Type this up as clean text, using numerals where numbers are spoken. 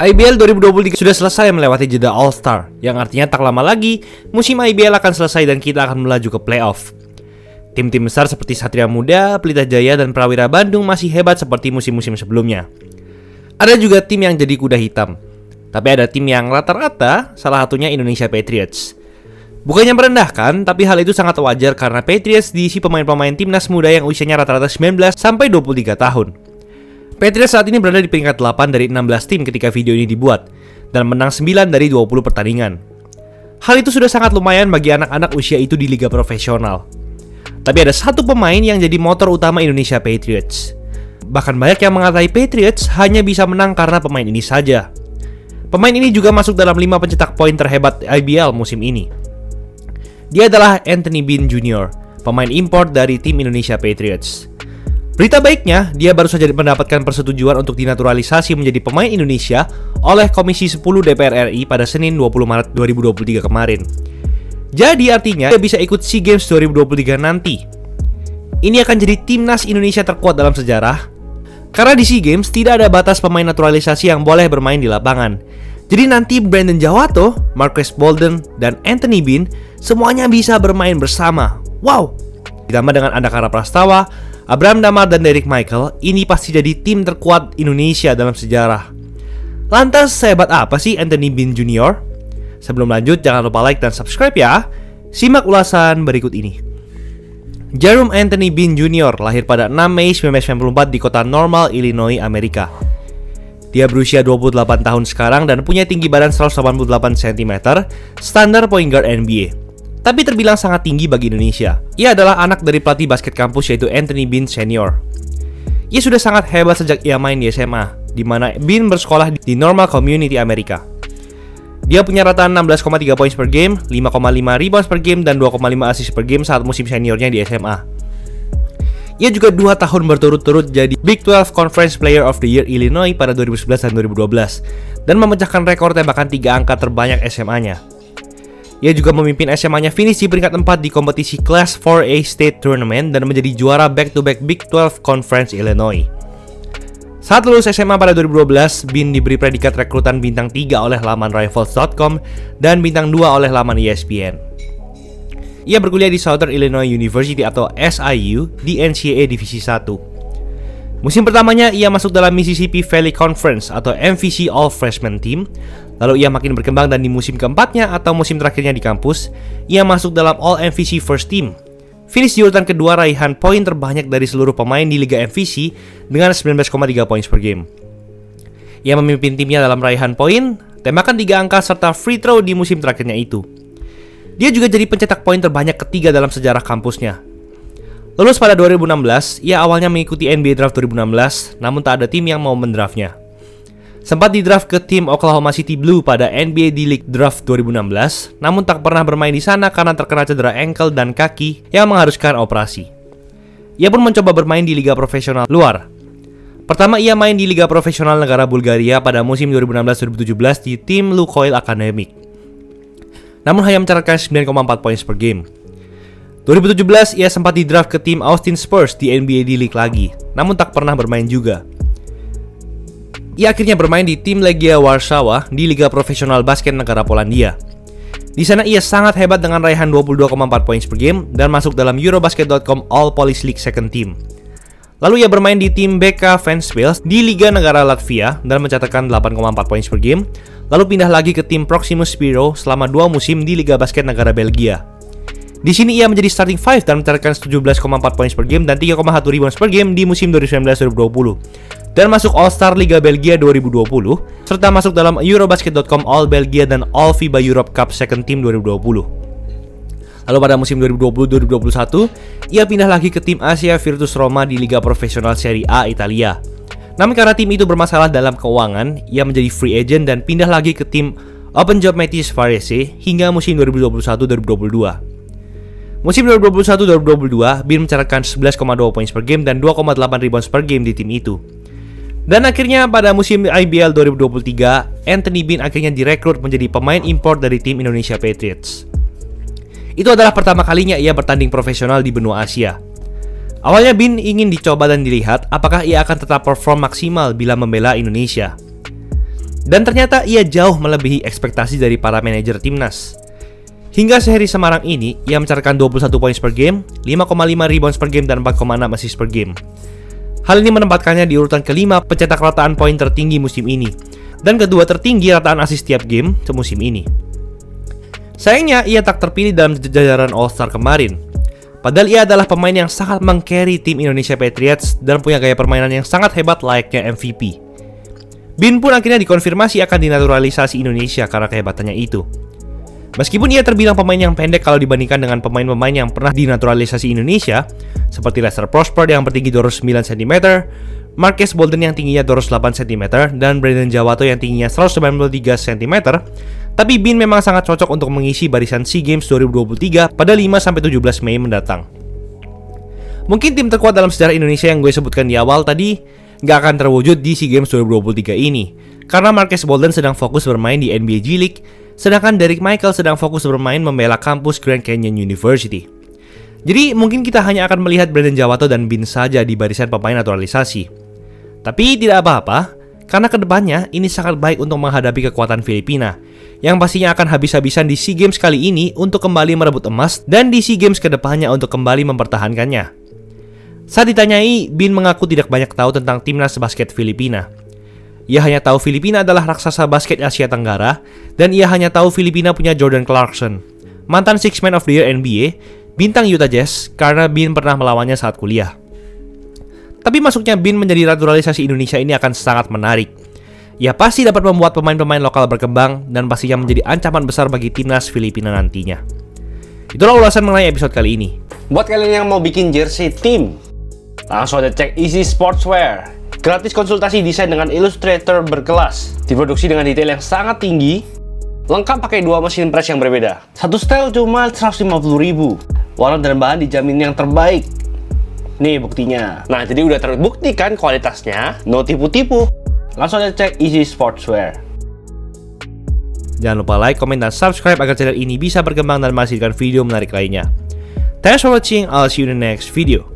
IBL 2023 sudah selesai melewati jeda All-Star, yang artinya tak lama lagi musim IBL akan selesai dan kita akan melaju ke playoff. Tim-tim besar seperti Satria Muda, Pelita Jaya, dan Prawira Bandung masih hebat seperti musim-musim sebelumnya. Ada juga tim yang jadi kuda hitam, tapi ada tim yang rata-rata, salah satunya Indonesia Patriots. Bukannya merendahkan, tapi hal itu sangat wajar karena Patriots diisi pemain-pemain timnas muda yang usianya rata-rata 19 sampai 23 tahun. Patriots saat ini berada di peringkat 8 dari 16 tim ketika video ini dibuat, dan menang 9 dari 20 pertandingan. Hal itu sudah sangat lumayan bagi anak-anak usia itu di liga profesional. Tapi ada satu pemain yang jadi motor utama Indonesia Patriots. Bahkan banyak yang mengatai Patriots hanya bisa menang karena pemain ini saja. Pemain ini juga masuk dalam 5 pencetak poin terhebat IBL musim ini. Dia adalah Anthony Bean Jr., pemain import dari tim Indonesia Patriots. Berita baiknya, dia baru saja mendapatkan persetujuan untuk dinaturalisasi menjadi pemain Indonesia oleh Komisi 10 DPR RI pada Senin 20 Maret 2023 kemarin. Jadi artinya dia bisa ikut SEA Games 2023 nanti. Ini akan jadi timnas Indonesia terkuat dalam sejarah, karena di SEA Games tidak ada batas pemain naturalisasi yang boleh bermain di lapangan. Jadi nanti Brandon Jawato, Marques Bolden, dan Anthony Bean semuanya bisa bermain bersama. Wow! Ditambah dengan Andakara Prastawa, Abraham Damar, dan Derek Michael, ini pasti jadi tim terkuat Indonesia dalam sejarah. Lantas sehebat apa sih Anthony Bean Jr.? Sebelum lanjut, jangan lupa like dan subscribe ya. Simak ulasan berikut ini. Jerome Anthony Bean Jr. lahir pada 6 Mei 1994 di kota Normal, Illinois, Amerika. Dia berusia 28 tahun sekarang dan punya tinggi badan 188 cm, standar point guard NBA. Tapi terbilang sangat tinggi bagi Indonesia. Ia adalah anak dari pelatih basket kampus yaitu Anthony Bean Senior. Ia sudah sangat hebat sejak ia main di SMA, di mana Bean bersekolah di Normal Community, Amerika. Dia punya rataan 16,3 points per game, 5,5 rebounds per game, dan 2,5 assist per game saat musim seniornya di SMA. Ia juga 2 tahun berturut-turut jadi Big 12 Conference Player of the Year Illinois pada 2011 dan 2012, dan memecahkan rekor tembakan 3 angka terbanyak SMA-nya. Ia juga memimpin SMA-nya finish di peringkat 4 di kompetisi Class 4A State Tournament dan menjadi juara back-to-back Big 12 Conference Illinois. Saat lulus SMA pada 2012, Bean diberi predikat rekrutan bintang 3 oleh laman Rivals.com dan bintang 2 oleh laman ESPN. Ia berkuliah di Southern Illinois University atau SIU di NCAA Divisi 1. Musim pertamanya ia masuk dalam Mississippi Valley Conference atau MVC All Freshman Team. Lalu ia makin berkembang dan di musim keempatnya atau musim terakhirnya di kampus, ia masuk dalam All MVC First Team. Finish di urutan kedua raihan poin terbanyak dari seluruh pemain di Liga MVC dengan 19,3 points per game. Ia memimpin timnya dalam raihan poin, tembakan 3 angka, serta free throw di musim terakhirnya itu. Dia juga jadi pencetak poin terbanyak ketiga dalam sejarah kampusnya. Lulus pada 2016, ia awalnya mengikuti NBA Draft 2016, namun tak ada tim yang mau mendraftnya. Sempat didraft ke tim Oklahoma City Blue pada NBA D-League Draft 2016, namun tak pernah bermain di sana karena terkena cedera ankle dan kaki yang mengharuskan operasi. Ia pun mencoba bermain di liga profesional luar. Pertama ia main di liga profesional negara Bulgaria pada musim 2016-2017 di tim Lukoil Academic. Namun hanya mencatatkan 9,4 points per game. 2017 ia sempat didraft ke tim Austin Spurs di NBA D-League lagi, namun tak pernah bermain juga. Ia akhirnya bermain di tim Legia Warszawa di Liga Profesional Basket negara Polandia. Di sana ia sangat hebat dengan raihan 22,4 points per game dan masuk dalam Eurobasket.com All Polish League Second Team. Lalu ia bermain di tim BK Ventspils di Liga Negara Latvia dan mencatatkan 8,4 points per game. Lalu pindah lagi ke tim Proximus Spiro selama 2 musim di Liga Basket negara Belgia. Di sini ia menjadi starting 5 dan mencatatkan 17,4 points per game dan 3,1 rebounds per game di musim 2019-2020. Dan masuk All-Star Liga Belgia 2020, serta masuk dalam Eurobasket.com All Belgia dan All FIBA Europe Cup Second Team 2020. Lalu pada musim 2020-2021, ia pindah lagi ke tim Asia Virtus Roma di Liga Profesional Serie A Italia. Namun karena tim itu bermasalah dalam keuangan, ia menjadi free agent dan pindah lagi ke tim Open Job Metis Varese hingga musim 2021-2022. Musim 2021-2022, Bean mencatatkan 11,2 points per game dan 2,8 rebounds per game di tim itu. Dan akhirnya pada musim IBL 2023, Anthony Bean akhirnya direkrut menjadi pemain import dari tim Indonesia Patriots. Itu adalah pertama kalinya ia bertanding profesional di benua Asia. Awalnya Bean ingin dicoba dan dilihat apakah ia akan tetap perform maksimal bila membela Indonesia. Dan ternyata ia jauh melebihi ekspektasi dari para manajer timnas. Hingga sehari Semarang ini, ia mencatatkan 21 poin per game, 5,5 rebounds per game, dan 4,6 assist per game. Hal ini menempatkannya di urutan kelima pencetak rataan poin tertinggi musim ini, dan kedua tertinggi rataan assist tiap game semusim ini. Sayangnya, ia tak terpilih dalam jajaran All-Star kemarin. Padahal ia adalah pemain yang sangat meng-carry tim Indonesia Patriots dan punya gaya permainan yang sangat hebat layaknya MVP. Bin pun akhirnya dikonfirmasi akan dinaturalisasi Indonesia karena kehebatannya itu. Meskipun ia terbilang pemain yang pendek kalau dibandingkan dengan pemain-pemain yang pernah dinaturalisasi Indonesia, seperti Lester Prosper yang bertinggi 209 cm, Marques Bolden yang tingginya 208 cm, dan Brandon Jawato yang tingginya 193 cm, tapi Bin memang sangat cocok untuk mengisi barisan SEA Games 2023 pada 5-17 Mei mendatang. Mungkin tim terkuat dalam sejarah Indonesia yang gue sebutkan di awal tadi gak akan terwujud di SEA Games 2023 ini, karena Marques Bolden sedang fokus bermain di NBA G League, sedangkan Derrick Michael sedang fokus bermain membela kampus Grand Canyon University. Jadi mungkin kita hanya akan melihat Brandon Jawato dan Bin saja di barisan pemain naturalisasi. Tapi tidak apa-apa, karena kedepannya ini sangat baik untuk menghadapi kekuatan Filipina, yang pastinya akan habis-habisan di SEA Games kali ini untuk kembali merebut emas, dan di SEA Games kedepannya untuk kembali mempertahankannya. Saat ditanyai, Bin mengaku tidak banyak tahu tentang timnas basket Filipina. Ia hanya tahu Filipina adalah raksasa basket Asia Tenggara, dan ia hanya tahu Filipina punya Jordan Clarkson, mantan Six Man of the Year NBA, bintang Utah Jazz, karena Bin pernah melawannya saat kuliah. Tapi masuknya Bin menjadi naturalisasi Indonesia ini akan sangat menarik. Ia pasti dapat membuat pemain-pemain lokal berkembang, dan pastinya menjadi ancaman besar bagi timnas Filipina nantinya. Itulah ulasan mengenai episode kali ini. Buat kalian yang mau bikin jersey tim, langsung aja cek Easy Sportswear. Gratis konsultasi desain dengan Illustrator berkelas. Diproduksi dengan detail yang sangat tinggi. Lengkap pakai 2 mesin press yang berbeda. Satu style cuma 150.000. Warna dan bahan dijamin yang terbaik. Nih buktinya. Nah, jadi udah terbuktikan kualitasnya. No tipu-tipu. Langsung aja cek Easy Sportswear. Jangan lupa like, komen, dan subscribe agar channel ini bisa berkembang dan menghasilkan video menarik lainnya. Thanks for watching, I'll see you in the next video.